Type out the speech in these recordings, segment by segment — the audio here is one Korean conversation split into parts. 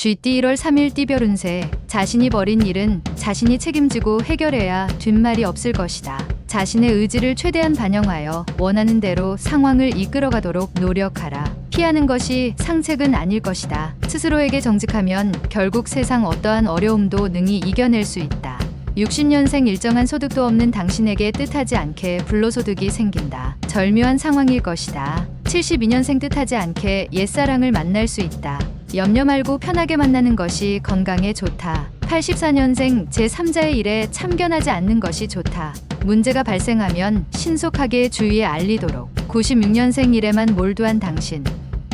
쥐띠 1월 3일 띠별 운세. 자신이 벌인 일은 자신이 책임지고 해결해야 뒷말이 없을 것이다. 자신의 의지를 최대한 반영하여 원하는 대로 상황을 이끌어가도록 노력하라. 피하는 것이 상책은 아닐 것이다. 스스로에게 정직하면 결국 세상 어떠한 어려움도 능히 이겨낼 수 있다. 60년생 일정한 소득도 없는 당신에게 뜻하지 않게 불로소득이 생긴다. 절묘한 상황일 것이다. 72년생 뜻하지 않게 옛사랑을 만날 수 있다. 염려 말고 편하게 만나는 것이 건강에 좋다. 84년생 제3자의 일에 참견하지 않는 것이 좋다. 문제가 발생하면 신속하게 주위에 알리도록. 96년생 일에만 몰두한 당신.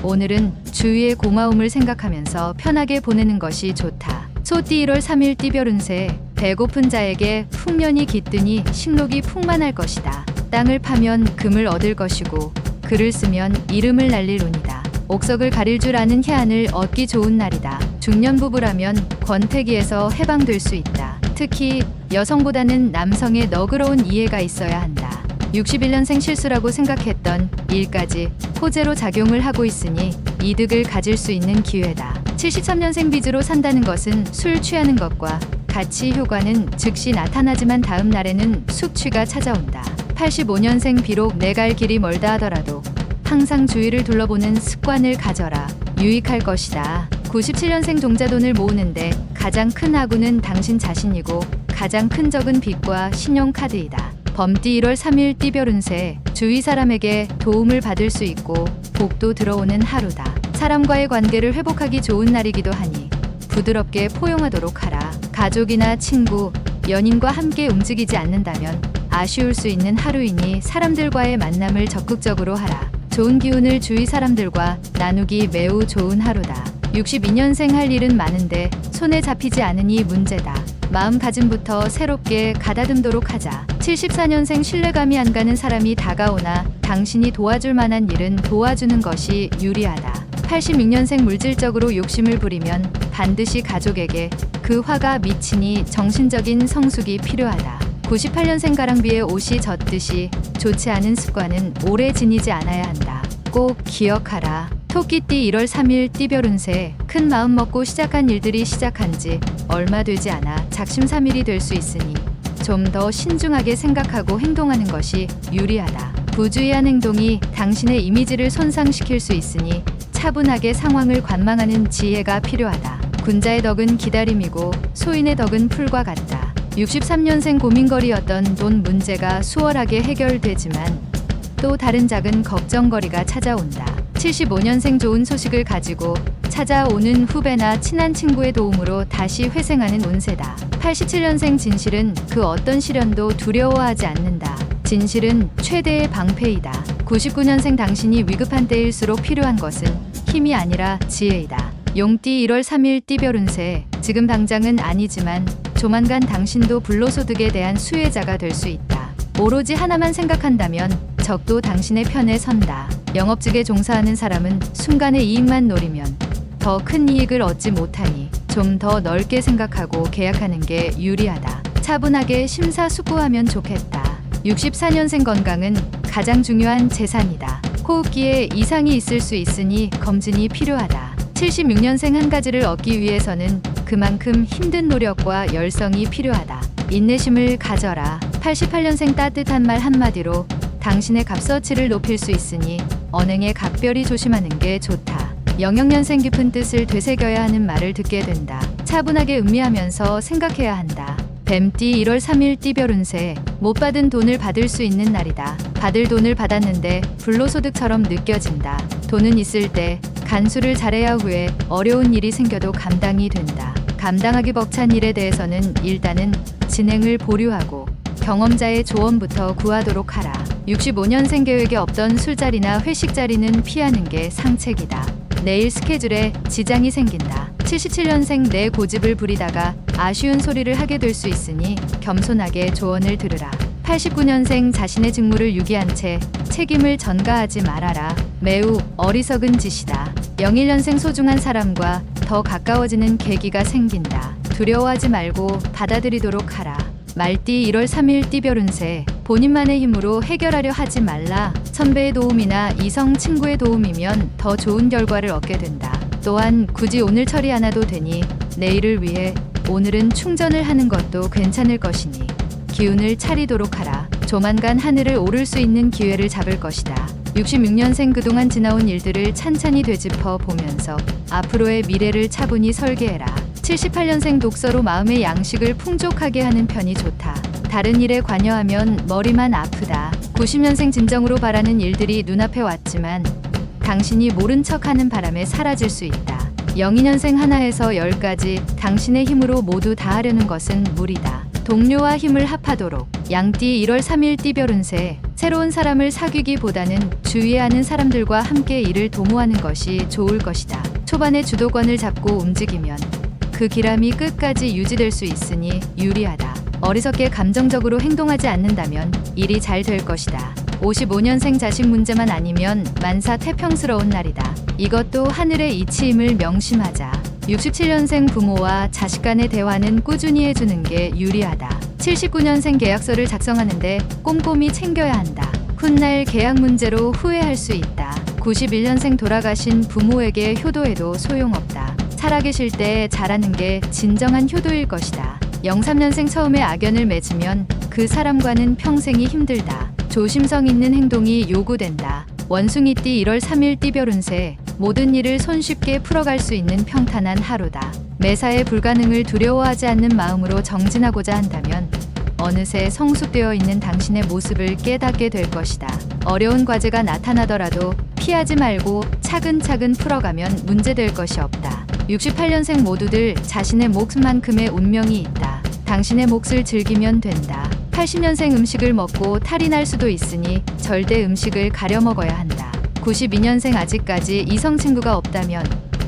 오늘은 주위의 고마움을 생각하면서 편하게 보내는 것이 좋다. 소띠 1월 3일 띠별 운세. 배고픈 자에게 풍년이 깃드니 식록이 풍만할 것이다. 땅을 파면 금을 얻을 것이고 글을 쓰면 이름을 날릴 운이다. 옥석을 가릴 줄 아는 희안을 얻기 좋은 날이다. 중년 부부라면 권태기에서 해방될 수 있다. 특히 여성보다는 남성의 너그러운 이해가 있어야 한다. 61년생 실수라고 생각했던 일까지 호재로 작용을 하고 있으니 이득을 가질 수 있는 기회다. 73년생 빚으로 산다는 것은 술 취하는 것과 같이 효과는 즉시 나타나지만 다음 날에는 숙취가 찾아온다. 85년생 비록 내 갈 길이 멀다 하더라도 항상 주위를 둘러보는 습관을 가져라. 유익할 것이다. 97년생 종자돈을 모으는데 가장 큰 하구는 당신 자신이고 가장 큰 적은 빚과 신용카드이다. 범띠 1월 3일 띠별 운세. 주위 사람에게 도움을 받을 수 있고 복도 들어오는 하루다. 사람과의 관계를 회복하기 좋은 날이기도 하니 부드럽게 포용하도록 하라. 가족이나 친구, 연인과 함께 움직이지 않는다면 아쉬울 수 있는 하루이니 사람들과의 만남을 적극적으로 하라. 좋은 기운을 주위 사람들과 나누기 매우 좋은 하루다. 62년생 할 일은 많은데 손에 잡히지 않으니 문제다. 마음가짐부터 새롭게 가다듬도록 하자. 74년생 신뢰감이 안 가는 사람이 다가오나 당신이 도와줄 만한 일은 도와주는 것이 유리하다. 86년생 물질적으로 욕심을 부리면 반드시 가족에게 그 화가 미치니 정신적인 성숙이 필요하다. 98년생 가랑비에 옷이 젖듯이 좋지 않은 습관은 오래 지니지 않아야 한다. 꼭 기억하라. 토끼띠 1월 3일 띠별 운세. 큰 마음 먹고 시작한 일들이 시작한 지 얼마 되지 않아 작심삼일이 될 수 있으니 좀 더 신중하게 생각하고 행동하는 것이 유리하다. 부주의한 행동이 당신의 이미지를 손상시킬 수 있으니 차분하게 상황을 관망하는 지혜가 필요하다. 군자의 덕은 기다림이고 소인의 덕은 풀과 같다. 63년생 고민거리였던 돈 문제가 수월하게 해결되지만 또 다른 작은 걱정거리가 찾아온다. 75년생 좋은 소식을 가지고 찾아오는 후배나 친한 친구의 도움으로 다시 회생하는 운세다. 87년생 진실은 그 어떤 시련도 두려워하지 않는다. 진실은 최대의 방패이다. 99년생 당신이 위급한 때일수록 필요한 것은 힘이 아니라 지혜이다. 용띠 1월 3일 띠별 운세. 지금 당장은 아니지만 조만간 당신도 불로소득에 대한 수혜자가 될 수 있다. 오로지 하나만 생각한다면 적도 당신의 편에 선다. 영업직에 종사하는 사람은 순간의 이익만 노리면 더 큰 이익을 얻지 못하니 좀 더 넓게 생각하고 계약하는 게 유리하다. 차분하게 심사숙고하면 좋겠다. 64년생 건강은 가장 중요한 재산이다. 호흡기에 이상이 있을 수 있으니 검진이 필요하다. 76년생 한 가지를 얻기 위해서는 그만큼 힘든 노력과 열성이 필요하다. 인내심을 가져라. 88년생 따뜻한 말 한마디로 당신의 값어치를 높일 수 있으니 언행에 각별히 조심하는 게 좋다. 영역년생 깊은 뜻을 되새겨야 하는 말을 듣게 된다. 차분하게 음미하면서 생각해야 한다. 뱀띠 1월 3일 띠별 운세. 못 받은 돈을 받을 수 있는 날이다. 받을 돈을 받았는데 불로소득처럼 느껴진다. 돈은 있을 때 간수를 잘해야 후에 어려운 일이 생겨도 감당이 된다. 감당하기 벅찬 일에 대해서는 일단은 진행을 보류하고 경험자의 조언부터 구하도록 하라. 65년생 계획에 없던 술자리나 회식 자리는 피하는 게 상책이다. 내일 스케줄에 지장이 생긴다. 77년생 내 고집을 부리다가 아쉬운 소리를 하게 될 수 있으니 겸손하게 조언을 들으라. 89년생 자신의 직무를 유기한 채 책임을 전가하지 말아라. 매우 어리석은 짓이다. 01년생 소중한 사람과 더 가까워지는 계기가 생긴다. 두려워하지 말고 받아들이도록 하라. 말띠 1월 3일 띠별 운세. 본인만의 힘으로 해결하려 하지 말라. 선배의 도움이나 이성 친구의 도움이면 더 좋은 결과를 얻게 된다. 또한 굳이 오늘 처리 안 해도 되니 내일을 위해 오늘은 충전을 하는 것도 괜찮을 것이니 기운을 차리도록 하라. 조만간 하늘을 오를 수 있는 기회를 잡을 것이다. 66년생 그동안 지나온 일들을 찬찬히 되짚어 보면서 앞으로의 미래를 차분히 설계해라. 78년생 독서로 마음의 양식을 풍족하게 하는 편이 좋다. 다른 일에 관여하면 머리만 아프다. 90년생 진정으로 바라는 일들이 눈앞에 왔지만 당신이 모른 척하는 바람에 사라질 수 있다. 02년생 하나에서 10까지 당신의 힘으로 모두 다 하려는 것은 무리다. 동료와 힘을 합하도록. 양띠 1월 3일 띠별 운세. 새로운 사람을 사귀기보다는 주위에 아는 사람들과 함께 일을 도모하는 것이 좋을 것이다. 초반에 주도권을 잡고 움직이면 그 기람이 끝까지 유지될 수 있으니 유리하다. 어리석게 감정적으로 행동하지 않는다면 일이 잘 될 것이다. 55년생 자식 문제만 아니면 만사 태평스러운 날이다. 이것도 하늘의 이치임을 명심하자. 67년생 부모와 자식 간의 대화는 꾸준히 해주는 게 유리하다. 79년생 계약서를 작성하는데 꼼꼼히 챙겨야 한다. 훗날 계약 문제로 후회할 수 있다. 91년생 돌아가신 부모에게 효도해도 소용없다. 살아계실 때 잘하는 게 진정한 효도일 것이다. 03년생 처음에 악연을 맺으면 그 사람과는 평생이 힘들다. 조심성 있는 행동이 요구된다. 원숭이띠 1월 3일 띠별 운세. 모든 일을 손쉽게 풀어갈 수 있는 평탄한 하루다. 매사에 불가능을 두려워하지 않는 마음으로 정진하고자 한다면 어느새 성숙되어 있는 당신의 모습을 깨닫게 될 것이다. 어려운 과제가 나타나더라도 피하지 말고 차근차근 풀어가면 문제될 것이 없다. 68년생 모두들 자신의 몫만큼의 운명이 있다. 당신의 몫을 즐기면 된다. 80년생 음식을 먹고 탈이 날 수도 있으니 절대 음식을 가려 먹어야 한다. 92년생 아직까지 이성 친구가 없다면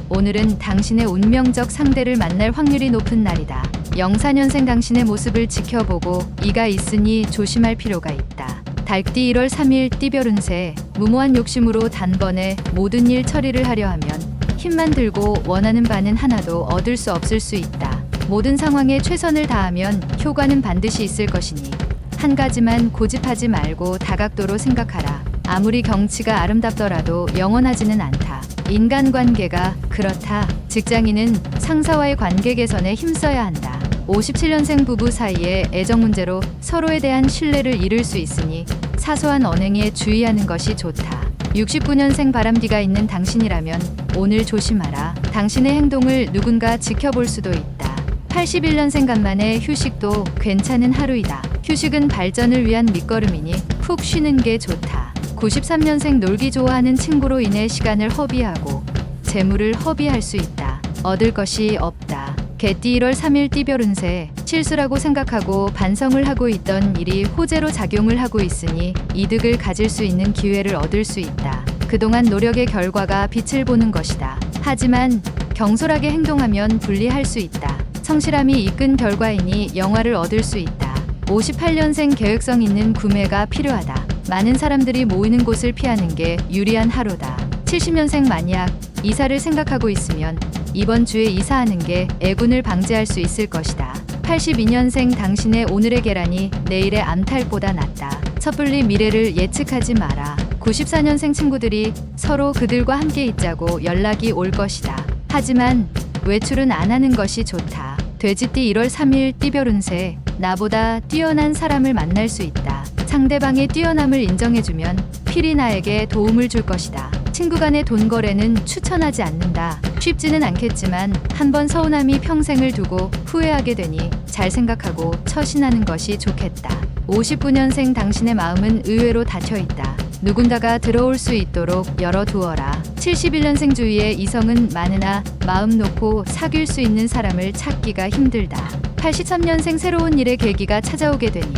오늘은 당신의 운명적 상대를 만날 확률이 높은 날이다. 04년생 당신의 모습을 지켜보고 이가 있으니 조심할 필요가 있다. 달띠 1월 3일 띠별 운세. 무모한 욕심으로 단번에 모든 일 처리를 하려 하면 힘만 들고 원하는 바는 하나도 얻을 수 없을 수 있다. 모든 상황에 최선을 다하면 효과는 반드시 있을 것이니 한 가지만 고집하지 말고 다각도로 생각하라. 아무리 경치가 아름답더라도 영원하지는 않다. 인간관계가 그렇다. 직장인은 상사와의 관계 개선에 힘써야 한다. 57년생 부부 사이에 애정 문제로 서로에 대한 신뢰를 잃을 수 있으니 사소한 언행에 주의하는 것이 좋다. 69년생 바람기가 있는 당신이라면 오늘 조심하라. 당신의 행동을 누군가 지켜볼 수도 있다. 81년생 간만에 휴식도 괜찮은 하루이다. 휴식은 발전을 위한 밑거름이니 푹 쉬는 게 좋다. 93년생 놀기 좋아하는 친구로 인해 시간을 허비하고 재물을 허비할 수 있다. 얻을 것이 없다. 개띠 1월 3일 띠별 운세. 실수라고 생각하고 반성을 하고 있던 일이 호재로 작용을 하고 있으니 이득을 가질 수 있는 기회를 얻을 수 있다. 그동안 노력의 결과가 빛을 보는 것이다. 하지만 경솔하게 행동하면 불리할 수 있다. 성실함이 이끈 결과이니 영화를 얻을 수 있다. 58년생 계획성 있는 구매가 필요하다. 많은 사람들이 모이는 곳을 피하는 게 유리한 하루다. 70년생 만약 이사를 생각하고 있으면 이번 주에 이사하는 게 애군을 방지할 수 있을 것이다. 82년생 당신의 오늘의 계란이 내일의 암탉보다 낫다. 섣불리 미래를 예측하지 마라. 94년생 친구들이 서로 그들과 함께 있자고 연락이 올 것이다. 하지만 외출은 안 하는 것이 좋다. 돼지띠 1월 3일 띠별 운세. 나보다 뛰어난 사람을 만날 수 있다. 상대방의 뛰어남을 인정해주면 필히 나에게 도움을 줄 것이다. 친구 간의 돈 거래는 추천하지 않는다. 쉽지는 않겠지만 한번 서운함이 평생을 두고 후회하게 되니 잘 생각하고 처신하는 것이 좋겠다. 59년생 당신의 마음은 의외로 닫혀있다. 누군가가 들어올 수 있도록 열어두어라. 71년생 주위에 이성은 많으나 마음 놓고 사귈 수 있는 사람을 찾기가 힘들다. 83년생 새로운 일의 계기가 찾아오게 되니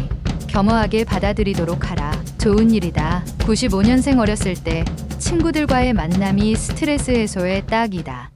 겸허하게 받아들이도록 하라. 좋은 일이다. 95년생 어렸을 때 친구들과의 만남이 스트레스 해소에 딱이다.